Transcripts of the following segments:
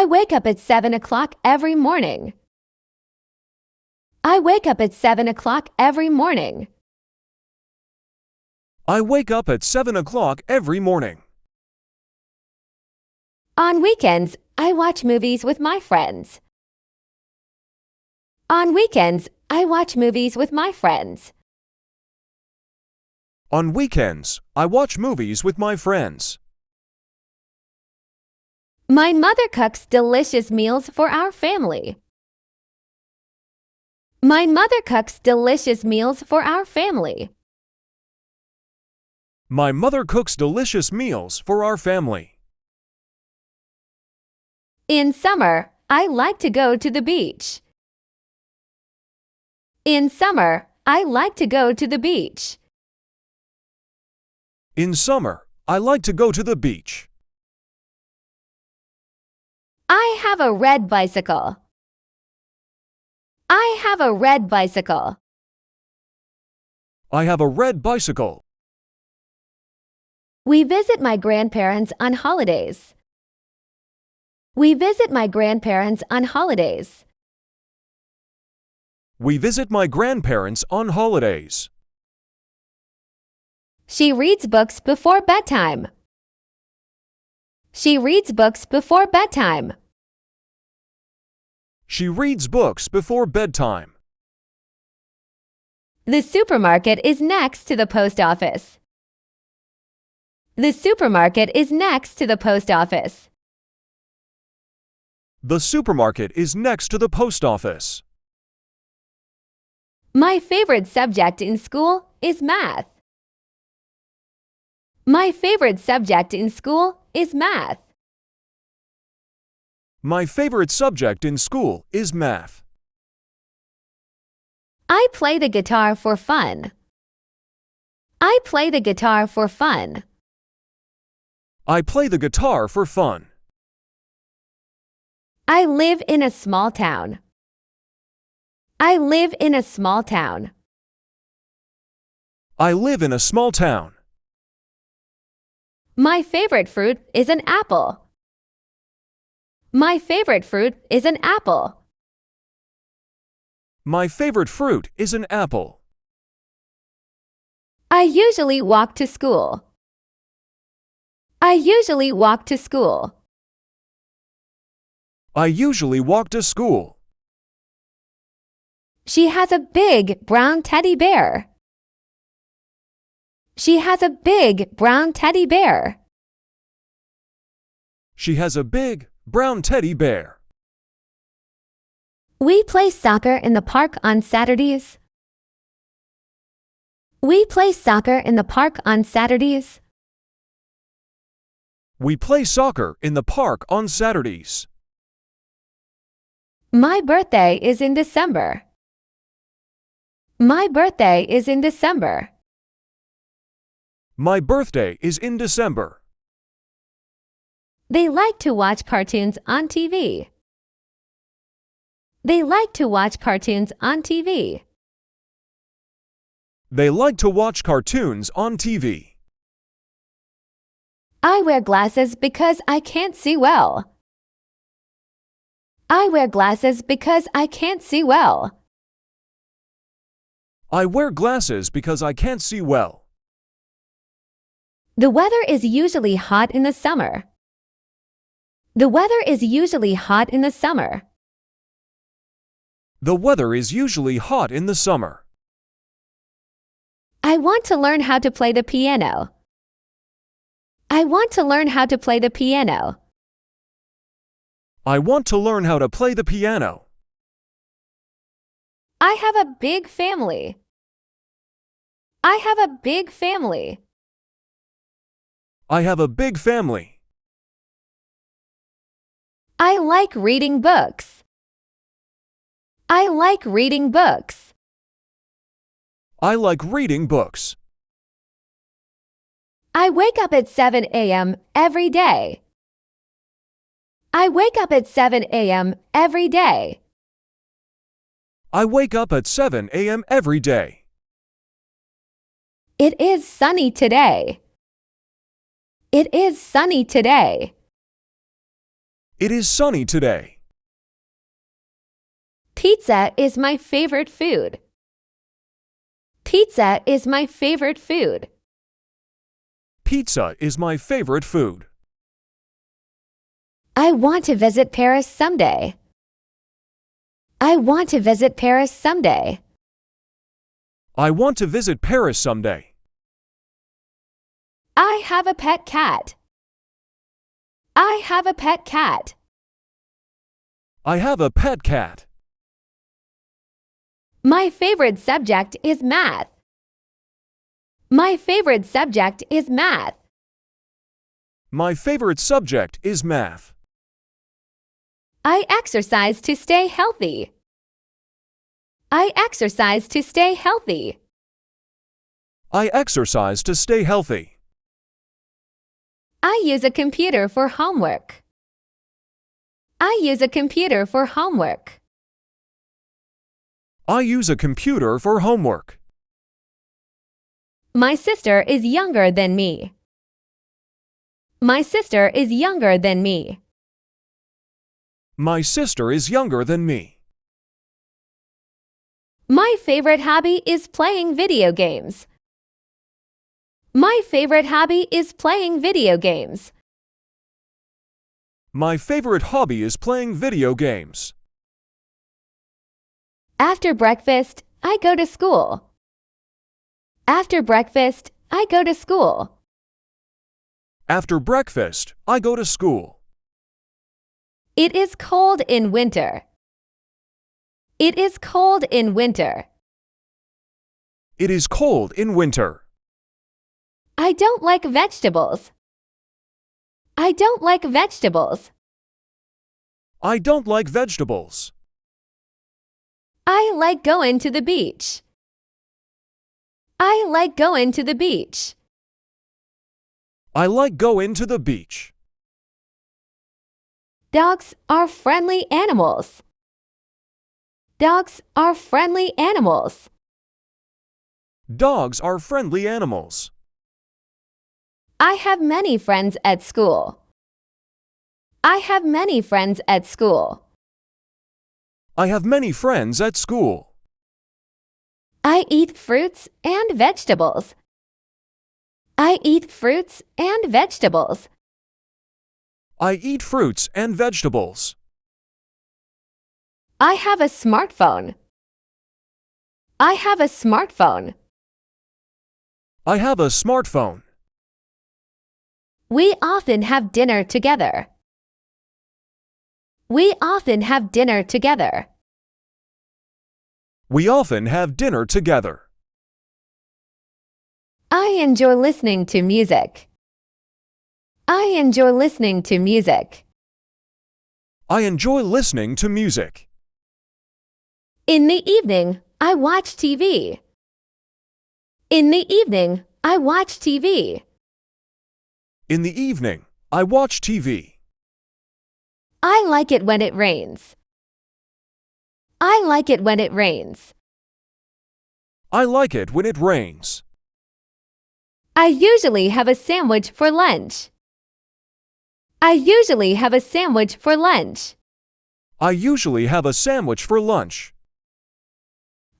wake up at 7 o'clock every morning. I wake up at 7 o'clock every morning. I wake up at 7 o'clock every morning. On weekends, I watch movies with my friends. On weekends, I watch movies with my friends. On weekends, I watch movies with my friends. My mother cooks delicious meals for our family. My mother cooks delicious meals for our family. My mother cooks delicious meals for our family. In summer, I like to go to the beach. In summer, I like to go to the beach. In summer, I like to go to the beach. I have a red bicycle. I have a red bicycle. I have a red bicycle. We visit my grandparents on holidays. We visit my grandparents on holidays. We visit my grandparents on holidays. She reads books before bedtime. She reads books before bedtime. She reads books before bedtime. The supermarket is next to the post office. The supermarket is next to the post office. The supermarket is next to the post office. My favorite subject in school is math. My favorite subject in school is math. My favorite subject in school is math. I play the guitar for fun. I play the guitar for fun. I play the guitar for fun. I live in a small town. I live in a small town. I live in a small town. My favorite fruit is an apple. My favorite fruit is an apple. My favorite fruit is an apple. I usually walk to school. I usually walk to school. I usually walk to school. She has a big brown teddy bear. She has a big brown teddy bear. She has a big brown teddy bear. We play soccer in the park on Saturdays. We play soccer in the park on Saturdays. We play soccer in the park on Saturdays. My birthday is in December. My birthday is in December. My birthday is in December. They like to watch cartoons on TV. They like to watch cartoons on TV. They like to watch cartoons on TV. I wear glasses because I can't see well. I wear glasses because I can't see well. I wear glasses because I can't see well. The weather is usually hot in the summer. The weather is usually hot in the summer. The weather is usually hot in the summer. I want to learn how to play the piano. I want to learn how to play the piano. I want to learn how to play the piano. I have a big family. I have a big family. I have a big family. I like reading books. I like reading books. I like reading books. I wake up at 7 a.m. every day. I wake up at 7 a.m. every day. I wake up at 7 a.m. every day. It is sunny today. It is sunny today. It is sunny today. Pizza is my favorite food. Pizza is my favorite food. Pizza is my favorite food. I want to visit Paris someday. I want to visit Paris someday. I want to visit Paris someday. I have a pet cat. I have a pet cat. I have a pet cat. My favorite subject is math. My favorite subject is math. My favorite subject is math. I exercise to stay healthy. I exercise to stay healthy. I exercise to stay healthy. I use a computer for homework. I use a computer for homework. I use a computer for homework. My sister is younger than me. My sister is younger than me. My sister is younger than me. My favorite hobby is playing video games. My favorite hobby is playing video games. My favorite hobby is playing video games. After breakfast, I go to school. After breakfast, I go to school. After breakfast, I go to school. It is cold in winter. It is cold in winter. It is cold in winter. I don't like vegetables. I don't like vegetables. I don't like vegetables. I like going to the beach. I like going to the beach. I like going to the beach. Dogs are friendly animals. Dogs are friendly animals. Dogs are friendly animals. I have many friends at school. I have many friends at school. I have many friends at school. I eat fruits and vegetables. I eat fruits and vegetables. I eat fruits and vegetables. I have a smartphone. I have a smartphone. I have a smartphone. We often have dinner together. We often have dinner together. We often have dinner together. I enjoy listening to music. I enjoy listening to music. I enjoy listening to music. In the evening, I watch TV. In the evening, I watch TV. In the evening, I watch TV. I like it when it rains. I like it when it rains. I like it when it rains. I usually have a sandwich for lunch. I usually have a sandwich for lunch. I usually have a sandwich for lunch.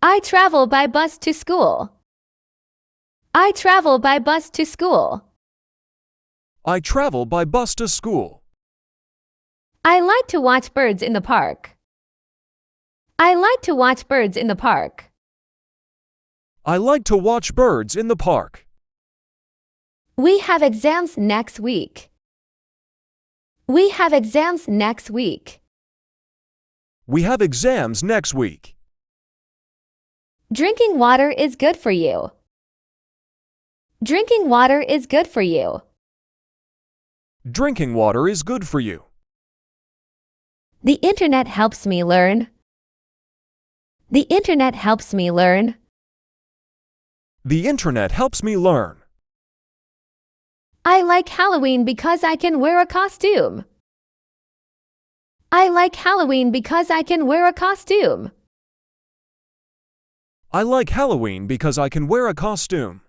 I travel by bus to school. I travel by bus to school. I travel by bus to school. I like to watch birds in the park. I like to watch birds in the park. I like to watch birds in the park. We have exams next week. We have exams next week. We have exams next week. Drinking water is good for you. Drinking water is good for you. Drinking water is good for you. The internet helps me learn. The internet helps me learn. The internet helps me learn. I like Halloween because I can wear a costume. I like Halloween because I can wear a costume. I like Halloween because I can wear a costume.